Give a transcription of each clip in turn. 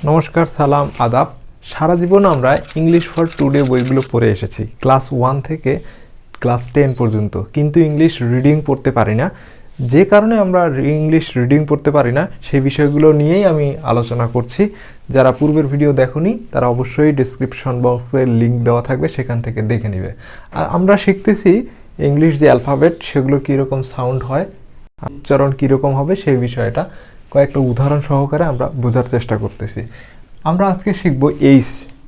নমস্কার, সালাম, আদাব। সারা জীবন আমরা ইংলিশ ফর টুডে বইগুলো পড়ে এসেছি ক্লাস 1 থেকে ক্লাস 10 পর্যন্ত, কিন্তু ইংলিশ রিডিং পড়তে পারি না। যে কারণে আমরা ইংলিশ রিডিং পড়তে পারি না সেই বিষয়গুলো নিয়েই আমি আলোচনা করছি। যারা পূর্বের ভিডিও দেখোনি তারা অবশ্যই ডেসক্রিপশন বক্সে লিঙ্ক দেওয়া থাকবে, সেখান থেকে দেখে নেবে। আর আমরা শিখতেছি ইংলিশ যে অ্যালফাবেট সেগুলো কীরকম সাউন্ড হয়, উচ্চারণ কীরকম হবে সেই বিষয়টা কয়েকটা উদাহরণ সহকারে আমরা বোঝার চেষ্টা করতেছি। আমরা আজকে শিখব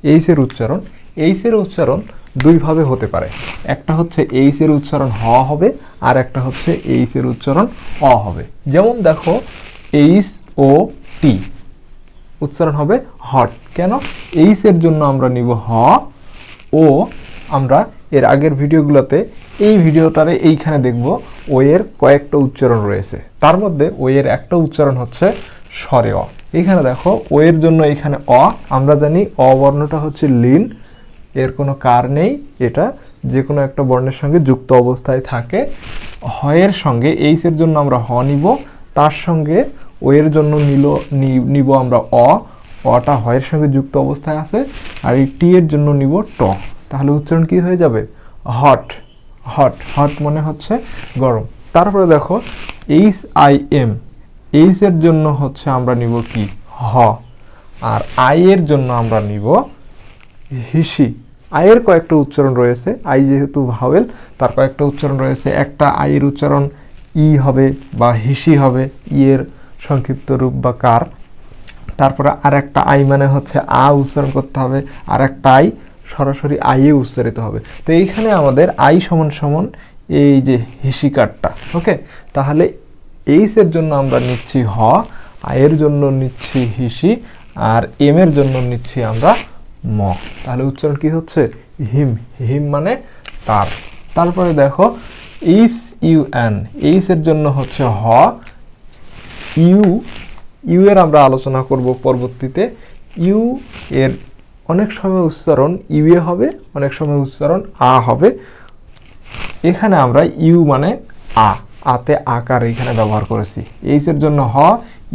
এইচের উচ্চারণ। এইচের উচ্চারণ দুইভাবে হতে পারে, একটা হচ্ছে এইচের উচ্চারণ হ হবে, আর একটা হচ্ছে এইচের উচ্চারণ অ হবে। যেমন দেখো, এইচ ও টি উচ্চারণ হবে হট। কেন? এইচের জন্য আমরা নিব হ, ও আমরা এর আগের ভিডিওগুলোতে এই ভিডিওটারে এইখানে দেখব ও এর কয়েকটা উচ্চারণ রয়েছে। তার মধ্যে ও এর একটা উচ্চারণ হচ্ছে স্বরে অ। এখানে দেখো ও এর জন্য এখানে অ, আমরা জানি অ বর্ণটা হচ্ছে লিন, এর কোনো কার নেই, এটা যে কোনো একটা বর্ণের সঙ্গে যুক্ত অবস্থায় থাকে। হ এর সঙ্গে এইচ এর জন্য আমরা হ নিব, তার সঙ্গে ও এর জন্য নিব আমরা অ, অটা হ এর সঙ্গে যুক্ত অবস্থায় আছে, আর এই টি এর জন্য নিব ট। তাহলে উচ্চারণ কি হয়ে যাবে? হট। হট হট মানে হচ্ছে গরম। তারপরে দেখো এইচ আই এম, এইচ এর জন্য হচ্ছে আমরা নিব কি? হ। আর আই এর জন্য আমরা নিব হিসি। আয়ের কয়েকটা উচ্চারণ রয়েছে, আই যেহেতু ভাওয়েল তার কয়েকটা উচ্চারণ রয়েছে। একটা আইয়ের উচ্চারণ ই হবে বা হিসি হবে, ই এর সংক্ষিপ্ত রূপ বা কার। তারপরে আর একটা আই মানে হচ্ছে আ উচ্চারণ করতে হবে, আর একটা আই সরাসরি আইয়ে উচ্চারিত হবে। তো এইখানে আমাদের আই সমান সমান এই যে হিসিকারটা। ওকে, তাহলে এইচ এর জন্য আমরা নিচ্ছি হ, আয়ের জন্য নিচ্ছি হিসি, আর এম এর জন্য নিচ্ছি আমরা ম। তাহলে উচ্চারণ কি হচ্ছে? হিম। হিম মানে তার। তারপরে দেখো এইচ ইউ এন, এইচ এর জন্য হচ্ছে হ, ইউ, ইউ এর আমরা আলোচনা করব পরবর্তীতে। ইউ এর অনেক সময় উচ্চারণ ইউ এ হবে, অনেক সময় উচ্চারণ আ হবে। এখানে আমরা ইউ মানে আ, আতে আকার এখানে ব্যবহার করেছি। এইচ এর জন্য হ,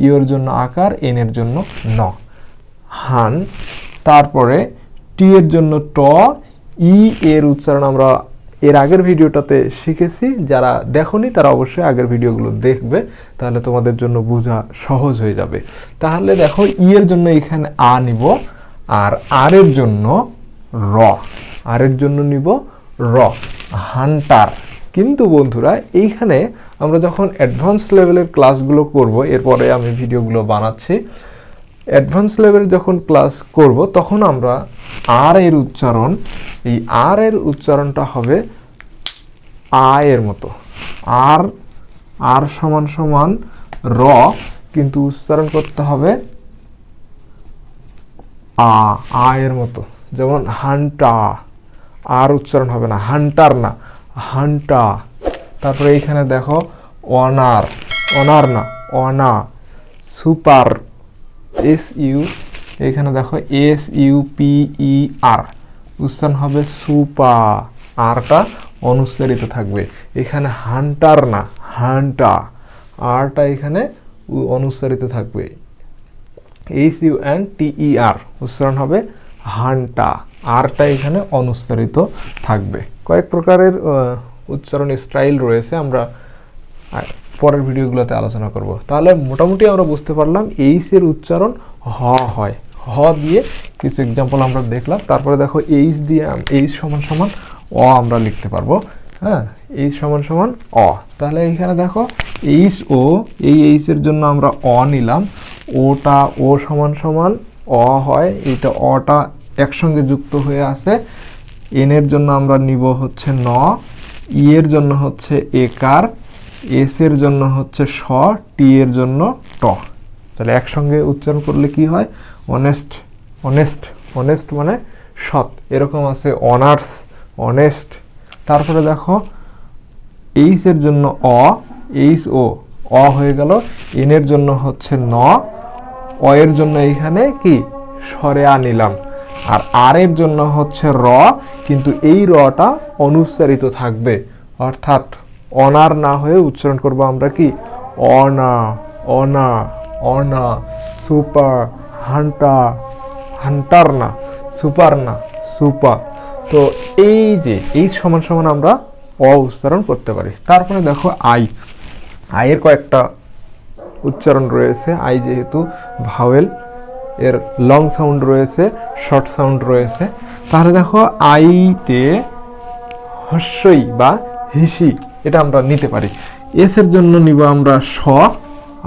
ইউ এর জন্য আকার, এন এর জন্য ন। হান। তারপরে টি এর জন্য ট, ই এর উচ্চারণ আমরা এর আগের ভিডিওটাতে শিখেছি। যারা দেখোনি তারা অবশ্যই আগের ভিডিওগুলো দেখবে, তাহলে তোমাদের জন্য বোঝা সহজ হয়ে যাবে। তাহলে দেখো ই এর জন্য এখানে আ নিব, আর আর এর জন্য র, আর এর জন্য নিব র, হান্টার। কিন্তু বন্ধুরা এইখানে আমরা যখন অ্যাডভান্স লেভেলের ক্লাসগুলো করব, এরপরে আমি ভিডিওগুলো বানাচ্ছি, অ্যাডভান্স লেভেল যখন ক্লাস করব তখন আমরা আর এর উচ্চারণ, এই আর এর উচ্চারণটা হবে আ এর মতো। আর আর সমান সমান র, কিন্তু উচ্চারণ করতে হবে আ, আ এর মতো। যেমন হান্টা, আর উচ্চারণ হবে না, হান্টার না, হান্টা। তারপরে এইখানে দেখো অনার, অনার না, অনা। সুপার, এস ইউ, এখানে দেখো এস ইউ পি ই আর, উচ্চারণ হবে সুপা, আরটা অনুচ্চারিত থাকবে। এখানে হান্টার না, হান্টা, আরটা এখানে অনুচ্চারিত থাকবে। এইচ ইউ এন টি ই আর, উচ্চারণ হবে হান্টা, আরটা এখানে অনুচ্চারিত থাকবে। কয়েক প্রকারের উচ্চারণ স্টাইল রয়েছে, আমরা পরের ভিডিওগুলোতে আলোচনা করব। তাহলে মোটামুটি আমরা বুঝতে পারলাম এইচ এর উচ্চারণ হ হয়। হ দিয়ে কিছু এক্সাম্পল আমরা দেখলাম। তারপরে দেখো এইচ দিয়ে এইচ সমান সমান অ আমরা লিখতে পারবো। হ্যাঁ, এইচ সমান সমান অ। তাহলে এইখানে দেখো এইচ ও, এই এইচ এর জন্য আমরা অ নিলাম, ওটা ও সমান সমান অ হয়, এইটা অটা একসঙ্গে যুক্ত হয়ে আছে। এন এর জন্য আমরা নিব হচ্ছে ন, ই এর জন্য হচ্ছে একার, এস এর জন্য হচ্ছে স, টি এর জন্য ট। তাহলে একসঙ্গে উচ্চারণ করলে কি হয়? অনেস্ট। অনেস্ট, অনেস্ট মানে সৎ, এরকম আছে অনার্স, অনেস্ট। তারপরে দেখো এইচ এর জন্য অ, এইচ ও, অ হয়ে গেল। এন এর জন্য হচ্ছে ন, অ এর জন্য এইখানে কি স্বরে আ নিলাম, আর এর জন্য হচ্ছে র, কিন্তু এই রটা অনুচ্চারিত থাকবে, অর্থাৎ অনার না হয়ে উচ্চারণ করব আমরা কি? অনা, অনা, অনা। সুপার, হান্টার না, সুপার না, সুপার। তো এই যে এই সমান সমান আমরা অ উচ্চারণ করতে পারি। তারপরে দেখো আয়ের কয়েকটা উচ্চারণ রয়েছে। আই যেহেতু ভাওয়েল, এর লং সাউন্ড রয়েছে, শর্ট সাউন্ড রয়েছে। তাহলে দেখো আইতে হস্যই বা হিসি, এটা আমরা নিতে পারি। এস এর জন্য নিব আমরা স,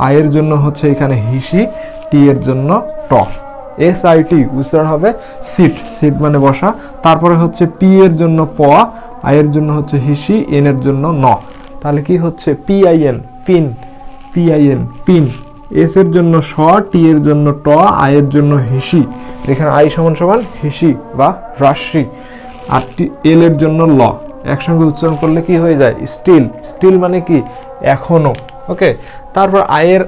আয়ের জন্য হচ্ছে এখানে হিসি, টি এর জন্য ট। SIT উচ্চারণ হবে সিট, সিট মানে বসা। তারপরে হচ্ছে পি এর জন্য প, আয়ের জন্য হচ্ছে হিসি, এন এর জন্য ন। তাহলে কি হচ্ছে PIN, pin, PIN pin. S এর জন্য স, টি এর জন্য ট, আয়ের জন্য হিসি। এখানে আই সমান সমান হিসি বা হ্রাসি। আর এল এর জন্য ল। একসঙ্গে উচ্চারণ করলে কি হয়ে যায়? স্টিল। স্টিল মানে কি? এখনো। ওকে। তারপর আয়ের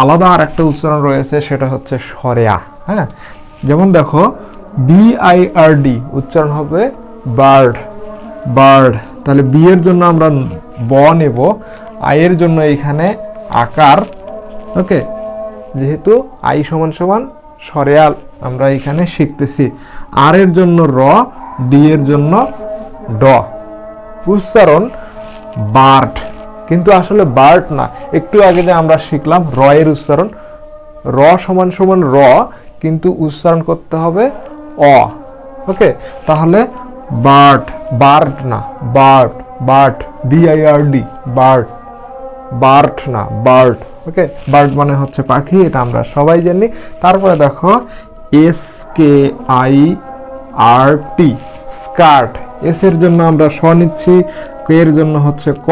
আলাদা আর একটা উচ্চারণ রয়েছে, সেটা হচ্ছে সরেয়া। হ্যাঁ, যেমন দেখো BIRD উচ্চারণ হবে বার্ড, বার্ড। তাহলে বি এর জন্য আমরা ব নেব, আয়ের জন্য এখানে আকার। ওকে, যেহেতু আই সমান সমান সরেয়াল আমরা এখানে শিখতেছি। আর এর জন্য র, ডি এর জন্য ড। উচ্চারণ বার্ড, কিন্তু আসলে বার্ড না। একটু আগে যে আমরা শিখলাম র এর উচ্চারণ, র সমান সমান র, কিন্তু উচ্চারণ করতে হবে অ। ওকে, তাহলে বার্ড, বার্ড না, bird, bird, BIRD, bird, bird না, বার্ড। ওকে, বার্ড মানে হচ্ছে পাখি, এটা আমরা সবাই জানি। তারপরে দেখো SKIRT, স্কার্ট। এস এর জন্য আমরা স নিচ্ছি, কে এর জন্য হচ্ছে ক,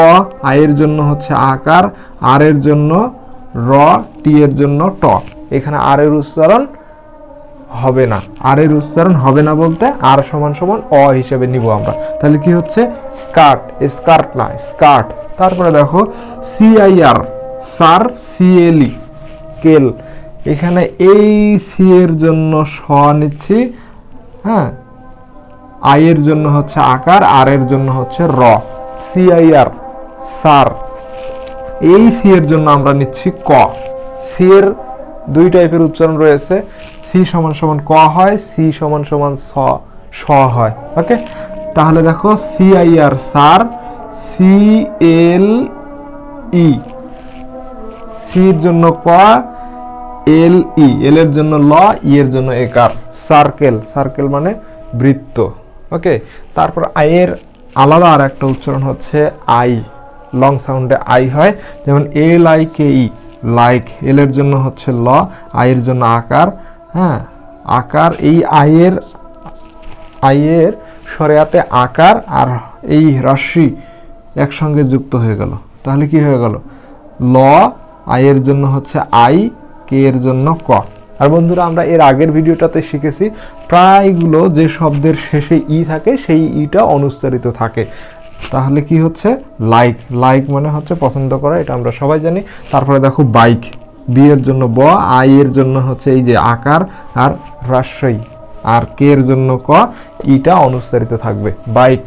আয়ের জন্য হচ্ছে আকার, আর এর জন্য র, টি এর জন্য ট। এখানে আর এর উচ্চারণ হবে না। আর এর উচ্চারণ হবে না বলতে আর সমান সমান অ হিসেবে নিব আমরা। তাহলে কি হচ্ছে? স্কার্ট, স্কার্ট না, স্কার্ট। তারপরে দেখো CIR, সার, CLE, কেল। এখানে এই সি এর জন্য স নিচ্ছি, হ্যাঁ, আয়ের জন্য হচ্ছে আকার, আর এর জন্য হচ্ছে র। CIR, সার। এই সি এর জন্য আমরা নিচ্ছি ক। সি এর দুই টাইপের উচ্চারণ রয়েছে, সি সমান সমান ক হয়, সি সমান সমান স হয়। ওকে, তাহলে দেখো CIR, সার, CLE, সির জন্য ক, LE, এল এর জন্য ল, ই এর জন্য একার। সার্কেল, সার্কেল মানে বৃত্ত। ওকে, তারপর আয়ের আলাদা আর একটা উচ্চারণ হচ্ছে আই, লং সাউন্ডে আই হয়। যেমন LIKE, লাইক। এল এর জন্য হচ্ছে ল, আয়ের জন্য আকার। হ্যাঁ, আকার। এই আয়ের সরেয়াতে আকার আর এই হ্রাসি একসঙ্গে যুক্ত হয়ে গেল। তাহলে কি হয়ে গেল? ল, আয়ের জন্য হচ্ছে আই, কে এর জন্য ক। আর বন্ধুরা, আমরা এর আগের ভিডিওটাতে শিখেছি প্রায়গুলো যে শব্দের শেষে ই থাকে সেই ইটা অনুচ্চারিত থাকে। তাহলে কি হচ্ছে? লাইক, লাইক মানে হচ্ছে পছন্দ করা, এটা আমরা সবাই জানি। তারপরে দেখো বাইক, বি এর জন্য ব, আই এর জন্য হচ্ছে এই যে আকার আর হ্রাসই, আর কে এর জন্য ক, ইটা অনুচ্চারিত থাকবে, বাইক।